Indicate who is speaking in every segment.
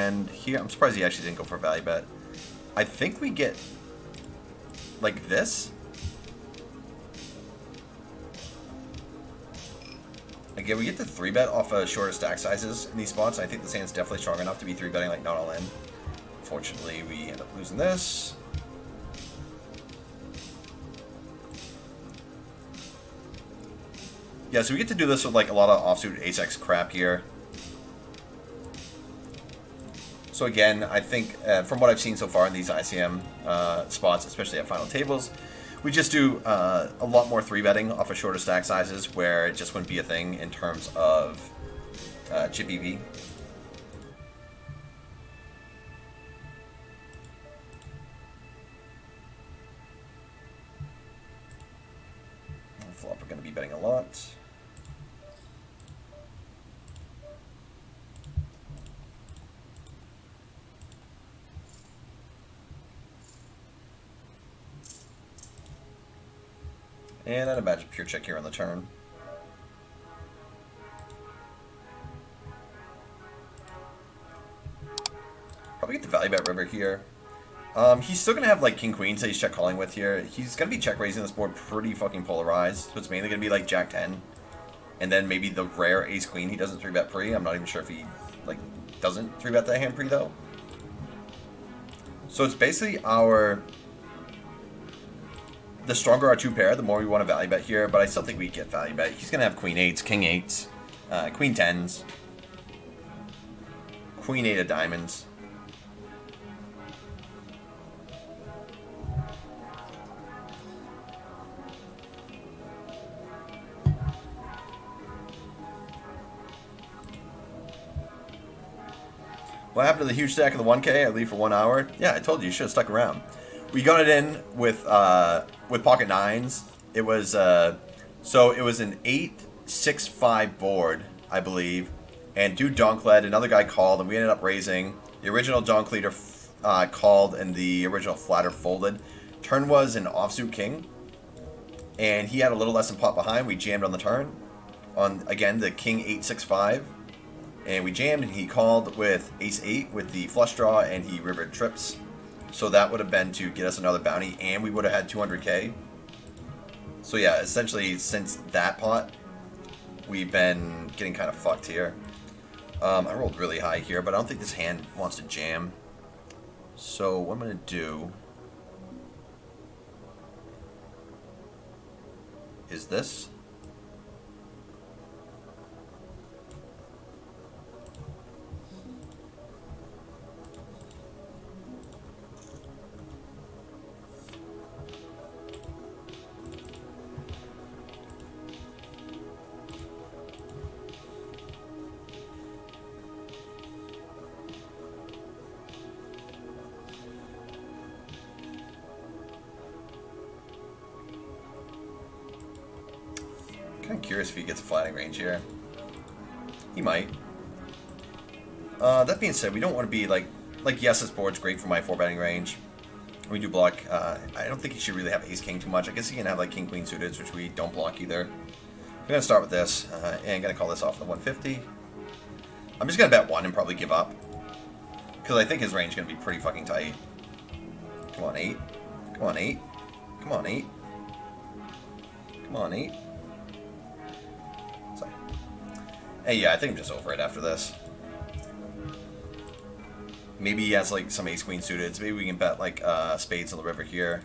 Speaker 1: And here, I'm surprised he actually didn't go for a value bet. I think we get like this. Again, we get the 3-bet off of shorter stack sizes in these spots. I think this hand's definitely strong enough to be 3-betting, like, not all in. Unfortunately, we end up losing this. Yeah, so we get to do this with, like, a lot of offsuit ace-x crap here. So again, I think, from what I've seen so far in these ICM spots, especially at final tables, we just do a lot more 3-betting off of shorter stack sizes where it just wouldn't be a thing in terms of chip EV. Flop, we're going to be betting a lot. And I'd imagine pure check here on the turn. Probably get the value bet river here. He's still going to have like king queen, so he's check calling with here. He's going to be check raising this board pretty fucking polarized. So it's mainly going to be like jack 10. And then maybe the rare ace queen he doesn't 3-bet pre. I'm not even sure if he like doesn't 3-bet that hand pre though. So it's basically the stronger our two pair, the more we want to value bet here, but I still think we get value bet. He's going to have queen 8s, king 8s, queen 10s, queen 8 of diamonds. What happened to the huge stack of the 1K? I leave for 1 hour. Yeah, I told you, you should have stuck around. We got it in with pocket 9s. It was so it was an 8-6-5 board, I believe. And dude donk led, another guy called, and we ended up raising. The original donk leader called, and the original flatter folded. Turn was an offsuit king, and he had a little less than pot behind. We jammed on the turn on again the king 8-6-5. And we jammed, and he called with ace-8 with the flush draw, and he rivered trips. So that would have been to get us another bounty, and we would have had 200k. So yeah, essentially, since that pot, we've been getting kind of fucked here. I rolled really high here, but I don't think this hand wants to jam. So what I'm going to do is this. Kind of curious if he gets a flatting range here. He might. That being said, we don't want to be like yes, this board's great for my 4-betting range. We do block. I don't think he should really have ace king too much. I guess he can have like king queen suited, which we don't block either. I'm gonna start with this and gonna call this off the 150. I'm just gonna bet 1 and probably give up because I think his range is gonna be pretty fucking tight. Come on 8. Come on 8. Come on 8. Come on 8. Sorry. Hey, yeah, I think I'm just over it after this. Maybe he has like some ace queen suited, so maybe we can bet like spades on the river here.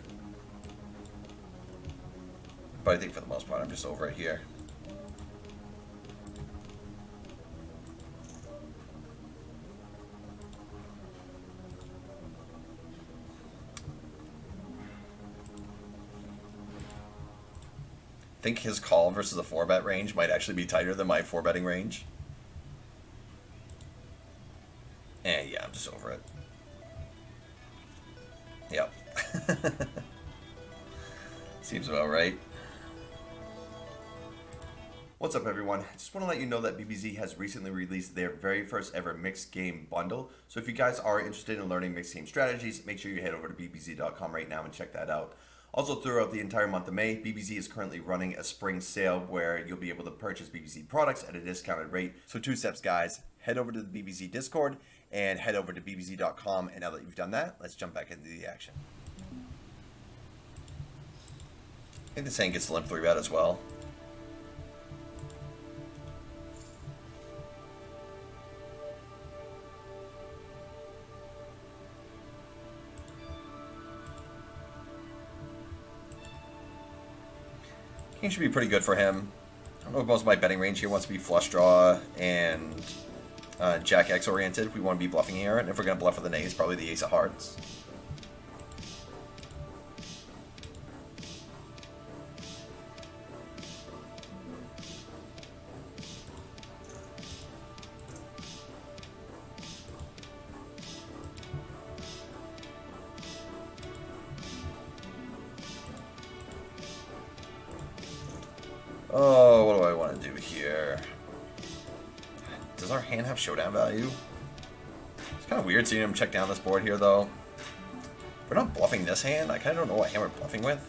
Speaker 1: But I think for the most part I'm just over it here. I think his call versus a 4-bet range might actually be tighter than my 4-betting range. And yeah, I'm just over it. Yep. Seems about right. What's up, everyone? Just want to let you know that BBZ has recently released their very first ever mixed game bundle. So if you guys are interested in learning mixed game strategies, make sure you head over to bbz.com right now and check that out. Also, throughout the entire month of May, BBZ is currently running a spring sale where you'll be able to purchase BBZ products at a discounted rate. So 2 steps, guys. Head over to the BBZ Discord and head over to bbz.com. And now that you've done that, let's jump back into the action. I think this hand gets the limp 3-bet as well. King should be pretty good for him. I don't know if most of my betting range here wants to be flush draw and Jack X oriented. If we want to be bluffing here, and if we're going to bluff with an ace, probably the ace of hearts. Oh, what do I want to do here? Does our hand have showdown value? It's kind of weird seeing him check down this board here, though. If we're not bluffing this hand, I kind of don't know what hand we're bluffing with.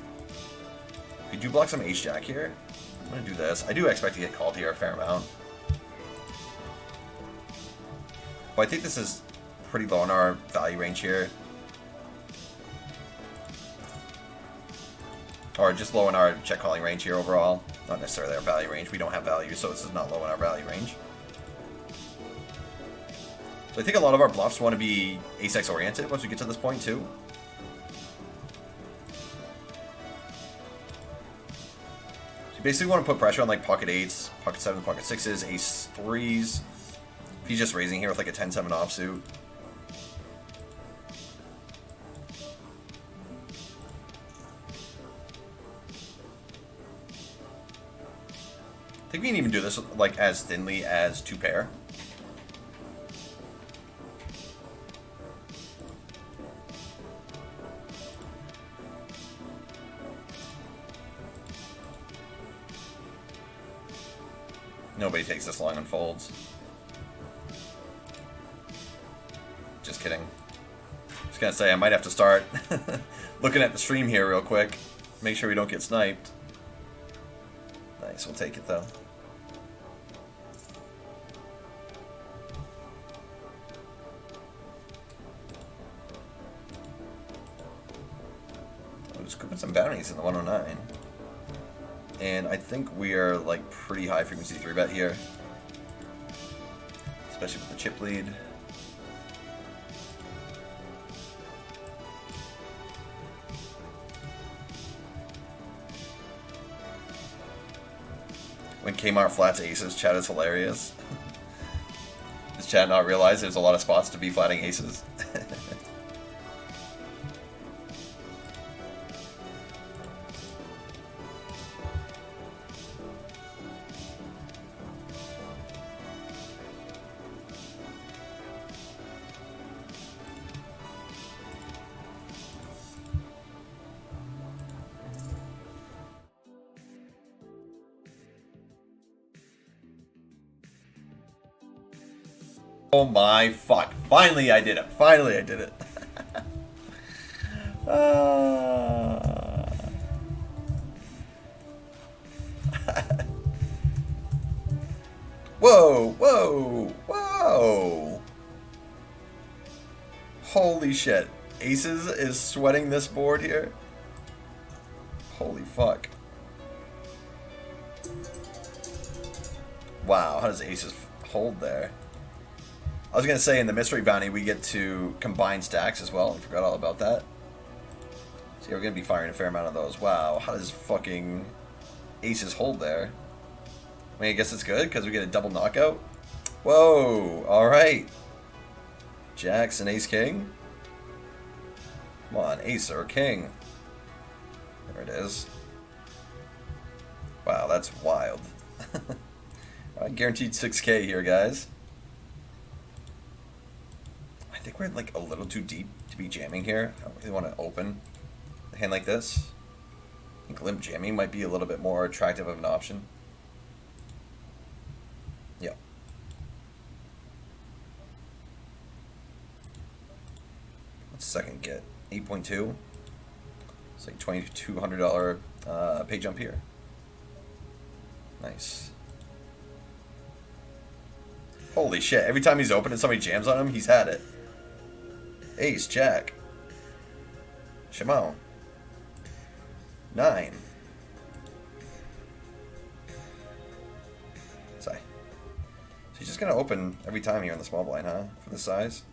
Speaker 1: Could you block some ace-jack here? I'm going to do this. I do expect to get called here a fair amount. But I think this is pretty low in our value range here. Or just low in our check calling range here overall. Not necessarily our value range. We don't have value, so this is not low in our value range. So I think a lot of our bluffs want to be ace-x oriented once we get to this point too. So you basically want to put pressure on like pocket 8s, pocket 7s, pocket 6s, ace 3s. If he's just raising here with like a 10-7 offsuit. I think we can even do this like as thinly as 2 pair. Nobody takes this long on folds. Just kidding. Just gonna say I might have to start looking at the stream here real quick. Make sure we don't get sniped. Nice, we'll take it though. I'm just scooping some bounties in the 109. And I think we are like pretty high frequency 3-bet here. Especially with the chip lead. When Kmart flats aces, chat is hilarious. Does chat not realize there's a lot of spots to be flatting aces? Oh my fuck. Finally I did it. Finally I did it. Whoa, whoa, whoa. Holy shit. Aces is sweating this board here. Holy fuck. Wow, how does aces hold there? I was going to say in the mystery bounty we get to combine stacks as well. I forgot all about that. So yeah, we're going to be firing a fair amount of those. Wow, how does fucking aces hold there? I mean, I guess it's good because we get a double knockout. Whoa, alright. Jacks and ace king. Come on, ace or king. There it is. Wow, that's wild. I guaranteed 6K here, guys. I think we're like a little too deep to be jamming here. I don't really want to open a hand like this. I think limp jamming might be a little bit more attractive of an option. Yeah. What's second get? 8.2. It's like $2,200 pay jump here. Nice. Holy shit, every time he's open and somebody jams on him, he's had it. Ace, jack. Shimon. 9. Sorry. So he's just going to open every time here in the small blind, huh? For this size.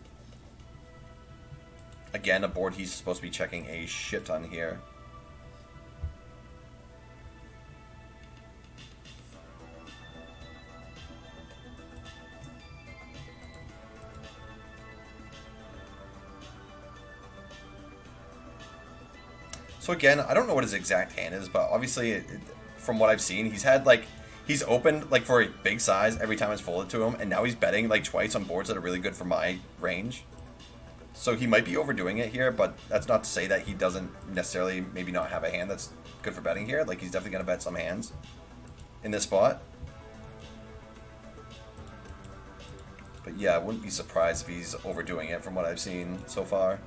Speaker 1: Again, a board he's supposed to be checking a shit ton here. So again, I don't know what his exact hand is, but obviously, from what I've seen, he's had, like, he's opened, like, for a big size every time it's folded to him, and now he's betting, like, twice on boards that are really good for my range. So he might be overdoing it here, but that's not to say that he doesn't necessarily maybe not have a hand that's good for betting here. Like, he's definitely going to bet some hands in this spot. But yeah, I wouldn't be surprised if he's overdoing it from what I've seen so far.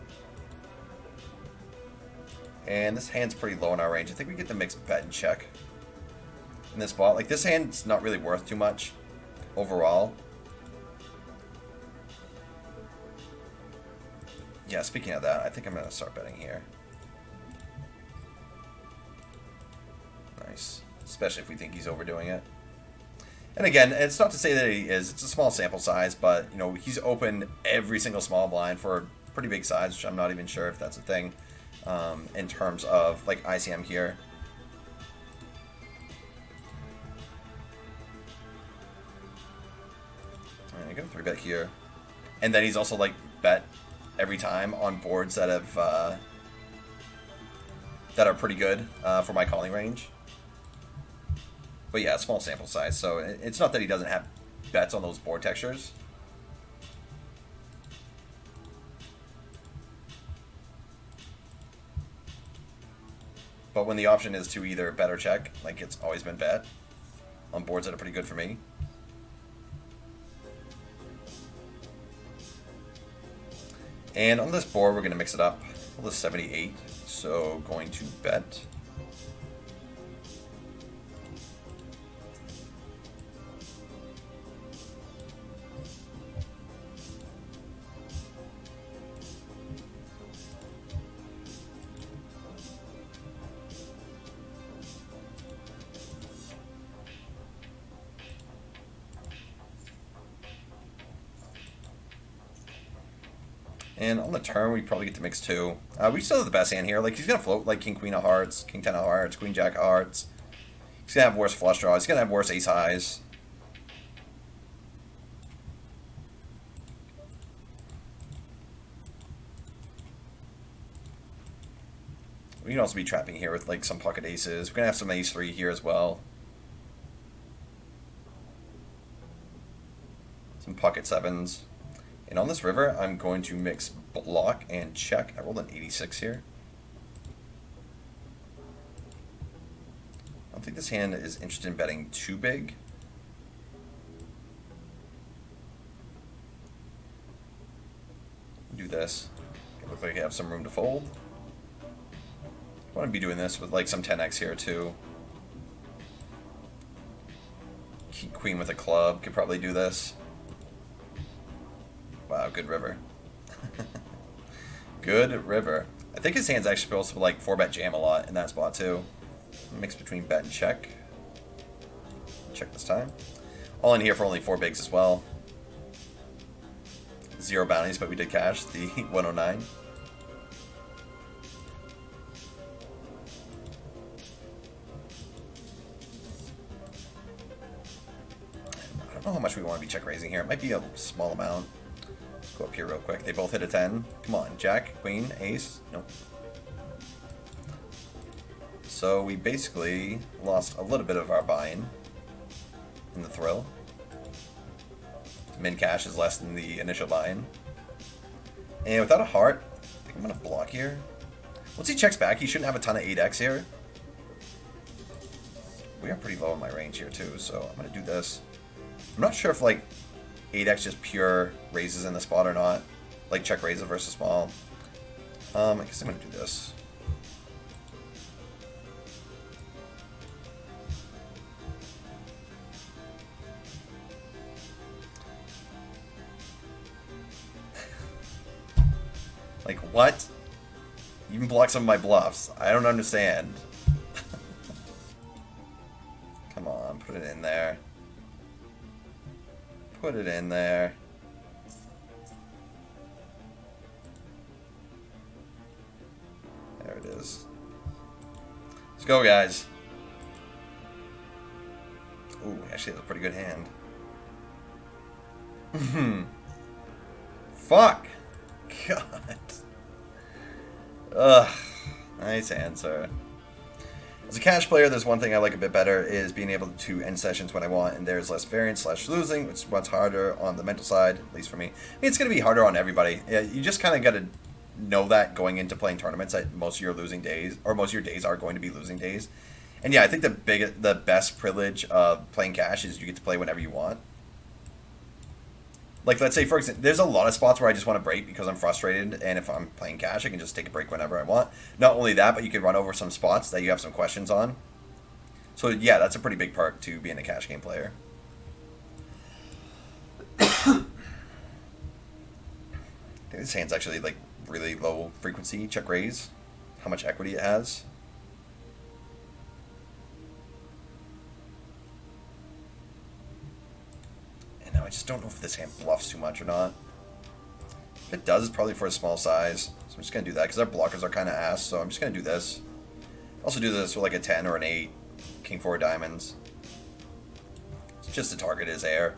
Speaker 1: And this hand's pretty low in our range. I think we get the mixed bet and check in this spot. Like, this hand's not really worth too much overall. Yeah, speaking of that, I think I'm going to start betting here. Nice. Especially if we think he's overdoing it. And again, it's not to say that he is. It's a small sample size, but, you know, he's opened every single small blind for a pretty big size, which I'm not even sure if that's a thing. In terms of, like, ICM here. Alright, I got a 3-bet here. And then he's also, like, bet every time on boards that have, that are pretty good for my calling range. But yeah, small sample size, so it's not that he doesn't have bets on those board textures. But when the option is to either bet or check, like, it's always been bet on boards that are pretty good for me. And on this board, we're going to mix it up. Well, the 78, so going to bet. And on the turn, we probably get to mix 2. We still have the best hand here. Like, he's going to float, like, King, Queen of Hearts, King, 10 of Hearts, Queen, Jack of Hearts. He's going to have worse flush draws. He's going to have worse ace highs. We can also be trapping here with, like, some pocket aces. We're going to have some ace 3 here as well. Some pocket 7s. And on this river, I'm going to mix block and check. I rolled an 86 here. I don't think this hand is interested in betting too big. Do this. It looks like I have some room to fold. I want to be doing this with, like, some 10x here too. Queen with a club could probably do this. Wow, good river. Good river. I think his hand's actually supposed to, like, 4-bet jam a lot in that spot too. Mix between bet and check. Check this time. All in here for only 4 bigs as well. 0 bounties, but we did cash the 109. I don't know how much we want to be check raising here. It might be a small amount. Go up here real quick. They both hit a 10. Come on, Jack, Queen, Ace. Nope. So we basically lost a little bit of our buy-in in the thrill. Min cash is less than the initial buy-in. And without a heart, I think I'm going to block here. Once he checks back, he shouldn't have a ton of 8x here. We are pretty low in my range here too, so I'm going to do this. I'm not sure if, like, 8x just pure raises in the spot or not. Like, check raises versus small. I guess I'm going to do this. Like, what? You even block some of my bluffs. I don't understand. Come on, put it in there. Put it in there. There it is. Let's go, guys. Ooh, actually, that's a pretty good hand. Fuck. God. Ugh. Nice answer. As a cash player, there's one thing I like a bit better is being able to end sessions when I want, and there's less variance / losing, which is much harder on the mental side, at least for me. I mean, it's going to be harder on everybody. Yeah, you just kind of got to know that going into playing tournaments that most of your losing days, or most of your days are going to be losing days. And yeah, I think the best privilege of playing cash is you get to play whenever you want. Like, let's say, for example, there's a lot of spots where I just want to break because I'm frustrated, and if I'm playing cash, I can just take a break whenever I want. Not only that, but you can run over some spots that you have some questions on. So, yeah, that's a pretty big perk to being a cash game player. I think this hand's actually, like, really low frequency. Check raise. How much equity it has. I just don't know if this hand bluffs too much or not. If it does, it's probably for a small size. So I'm just going to do that because our blockers are kind of ass. So I'm just going to do this. Also do this with like a 10 or an 8. King 4 diamonds. It's just to target his air.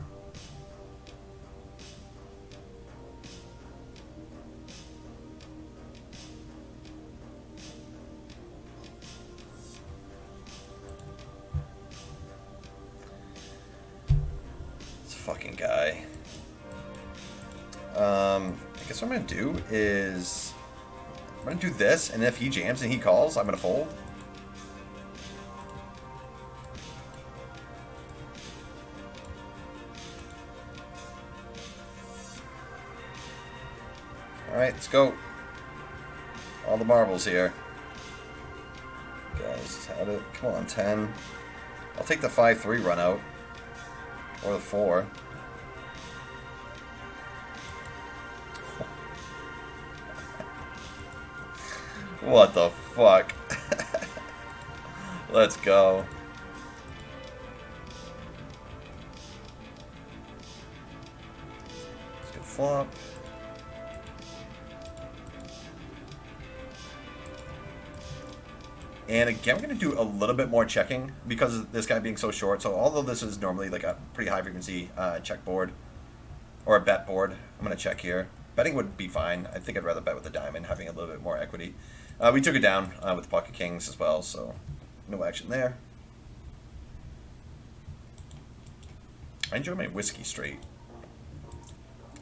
Speaker 1: Fucking guy. I guess what I'm gonna do is I'm gonna do this, and if he jams and he calls, I'm gonna fold. Alright, let's go. All the marbles here. Guys, had it. Come on, 10. I'll take the 5-3 run out. Or the 4. What the fuck? Let's go. Let's go flop. And again, we're going to do a little bit more checking because of this guy being so short. So although this is normally like a pretty high frequency check board or a bet board, I'm going to check here. Betting would be fine. I think I'd rather bet with the diamond, having a little bit more equity. We took it down with pocket kings as well, so no action there. I enjoy my whiskey straight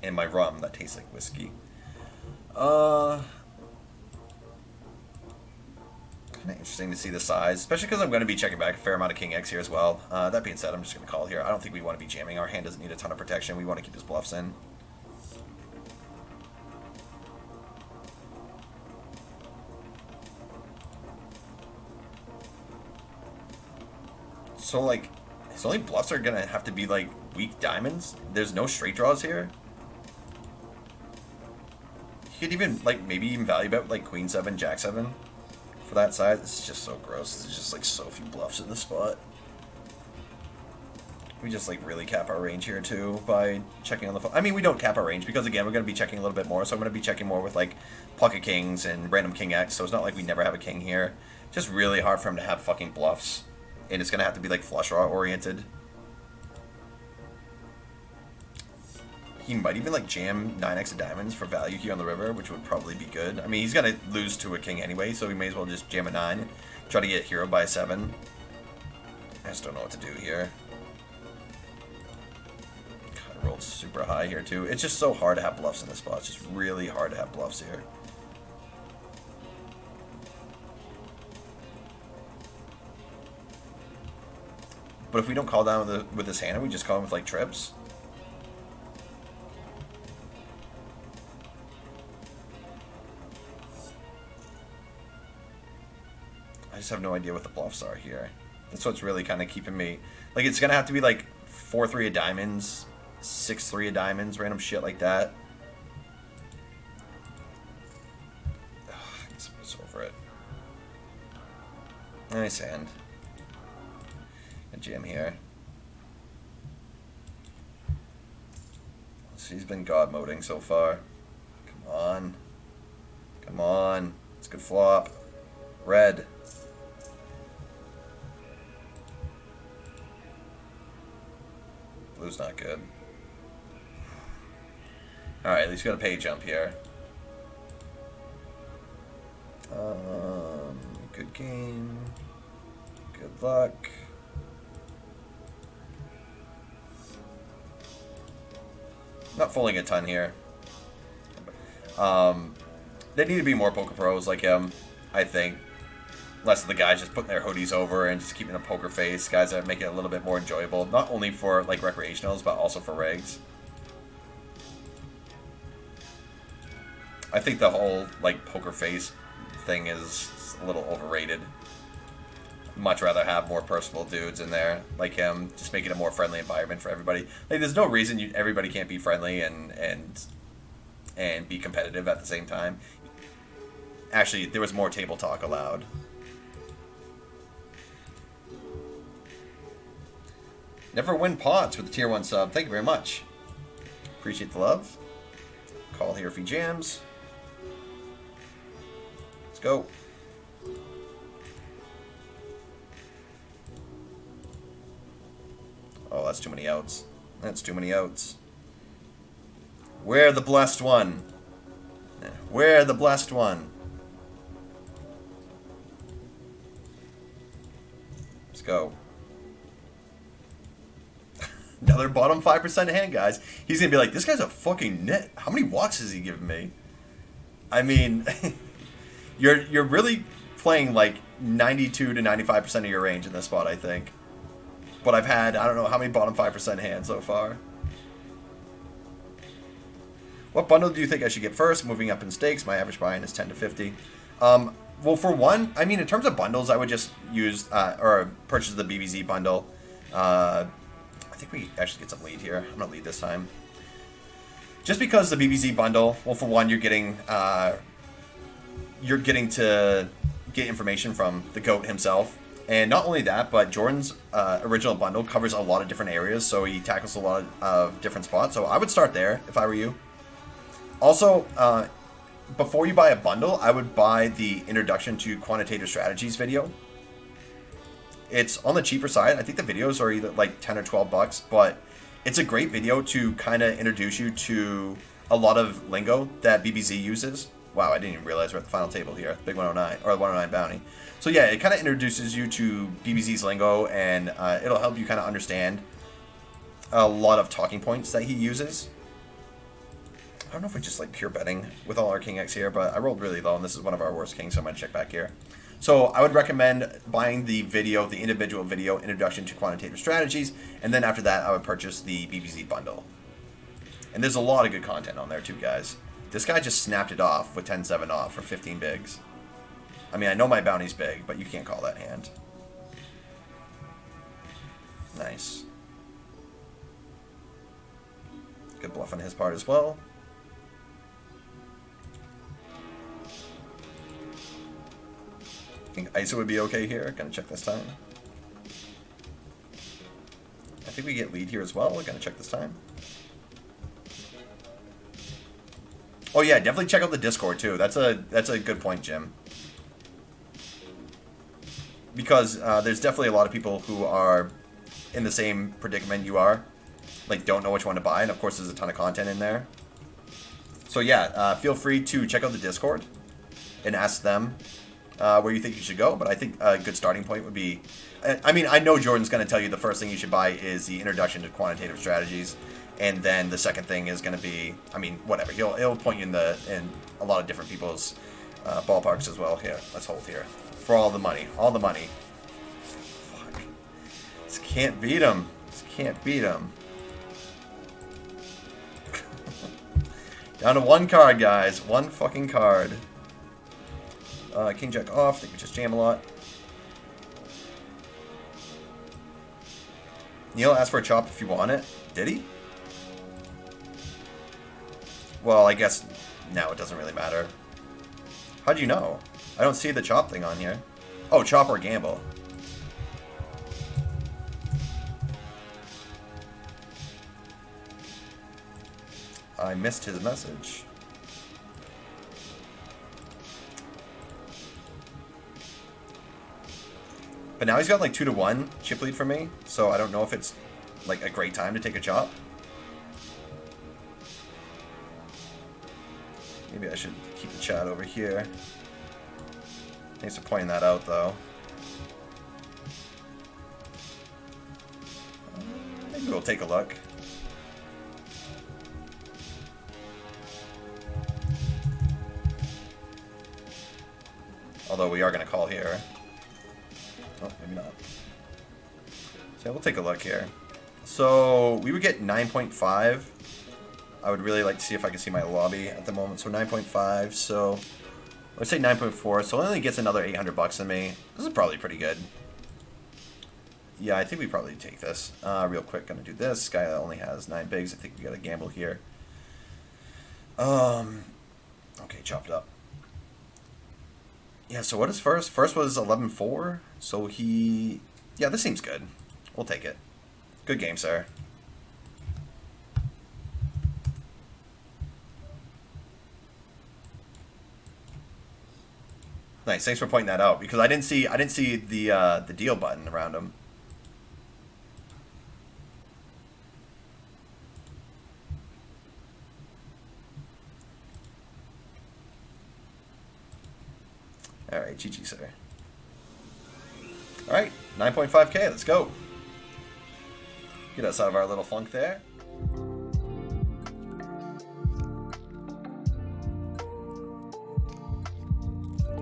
Speaker 1: and my rum that tastes like whiskey. Kind of interesting to see the size, especially because I'm going to be checking back a fair amount of King X here as well. That being said, I'm just going to call here. I don't think we want to be jamming. Our hand doesn't need a ton of protection. We want to keep his bluffs in. So, like, his only bluffs are going to have to be, like, weak diamonds. There's no straight draws here. He could even, like, maybe even value bet, like, Queen 7, Jack 7. For that side, this is just so gross. There's just like so few bluffs in the spot. We just like really cap our range here too by checking on the phone. I mean, we don't cap our range because again, we're going to be checking a little bit more. So I'm going to be checking more with like pocket kings and random King X. So it's not like we never have a king here. Just really hard for him to have fucking bluffs. And it's going to have to be like flush draw oriented. He might even like jam 9x of diamonds for value here on the river, which would probably be good. I mean, he's going to lose to a king anyway, so we may as well just jam a 9. Try to get hero by a 7. I just don't know what to do here. God, rolled super high here too. It's just so hard to have bluffs in this spot. It's just really hard to have bluffs here. But if we don't call down with this hand, we just call him with like trips. I just have no idea what the bluffs are here. That's what's really kind of keeping me... Like, it's going to have to be, like, 4-3 of diamonds, 6-3 of diamonds, random shit like that. It's over it. Nice hand. A jam here. She's been god moding so far. Come on. Come on. It's a good flop. Red. Blue's not good. Alright, at least we got a pay jump here. Good game. Good luck. Not folding a ton here. They need to be more poker pros like him, I think. Less of the guys just putting their hoodies over and just keeping a poker face. Guys that make it a little bit more enjoyable, not only for like recreationals, but also for regs. I think the whole like poker face thing is a little overrated. Much rather have more personable dudes in there like him, just making a more friendly environment for everybody. Like, there's no reason everybody can't be friendly and be competitive at the same time. Actually, there was more table talk allowed. Never win pots with the tier 1 sub. Thank you very much. Appreciate the love. Call here if he jams. Let's go. Oh, that's too many outs. That's too many outs. We're the blessed one. We're the blessed one. Let's go. Another bottom 5% hand, guys. He's going to be like, this guy's a fucking nit. How many walks has he given me? I mean, you're really playing like 92 to 95% of your range in this spot, I think. But I've had, I don't know how many bottom 5% hands so far. What bundle do you think I should get first? Moving up in stakes, my average buy-in is 10 to 50. Well, for one, I mean, in terms of bundles, I would just use, or purchase the BBZ bundle. I think we actually get some lead here. I'm going to lead this time. Just because the BBZ bundle, well, for one, you're getting to get information from the GOAT himself. And not only that, but Jordan's original bundle covers a lot of different areas, so he tackles a lot of different spots. So I would start there if I were you. Also, before you buy a bundle, I would buy the Introduction to Quantitative Strategies video. It's on the cheaper side. I think the videos are either like 10 or 12 bucks, but it's a great video to kind of introduce you to a lot of lingo that BBZ uses. Wow, I didn't even realize we're at the final table here. Big 109, or 109 bounty. So yeah, it kind of introduces you to BBZ's lingo, and it'll help you kind of understand a lot of talking points that he uses. I don't know if we just like pure betting with all our King X here, but I rolled really low, and this is one of our worst kings, so I'm going to check back here. So I would recommend buying the video, the individual video, Introduction to Quantitative Strategies, and then after that, I would purchase the BBZ bundle. And there's a lot of good content on there too, guys. This guy just snapped it off with 10-7 off for 15 bigs. I mean, I know my bounty's big, but you can't call that hand. Nice. Good bluff on his part as well. I think ISO would be okay here. Gonna check this time. I think we get lead here as well. We're gonna check this time. Oh yeah, definitely check out the Discord too. That's a good point, Jim. Because there's definitely a lot of people who are in the same predicament you are, like don't know which one to buy, and of course there's a ton of content in there. So yeah, feel free to check out the Discord and ask them where you think you should go. But I think a good starting point would be, I mean, I know Jordan's going to tell you the first thing you should buy is the Introduction to Quantitative Strategies. And then the second thing is going to be, I mean, whatever. He'll point you in a lot of different people's ballparks as well. Here, let's hold here for all the money. All the money. Fuck. Just can't beat him. Just can't beat him. Down to one card, guys. One fucking card. King Jack off. I think we just jam a lot. Neil asked for a chop if you want it. Did he? Well, I guess now it doesn't really matter. How'd you know? I don't see the chop thing on here. Oh, chop or gamble. I missed his message. But now he's got like 2-1 chip lead for me, so I don't know if it's like a great time to take a chop. Maybe I should keep the chat over here. Thanks for pointing that out, though. Maybe we'll take a look. Although we are going to call here. Oh, maybe not. So yeah, we'll take a look here. So we would get 9.5. I would really like to see if I can see my lobby at the moment. So 9.5. So let's say 9.4. So it only gets another 800 bucks in me. This is probably pretty good. Yeah, I think we probably take this. Real quick, gonna do this. Guy only has 9 bigs. I think we got to gamble here. Okay, chopped up. Yeah, so what is first? First was 11-4. So he... Yeah, this seems good. We'll take it. Good game, sir. Nice. Thanks for pointing that out because I didn't see the deal button around him. All right, GG, sir. All right, 9.5K. Let's go. Get us out of our little funk there.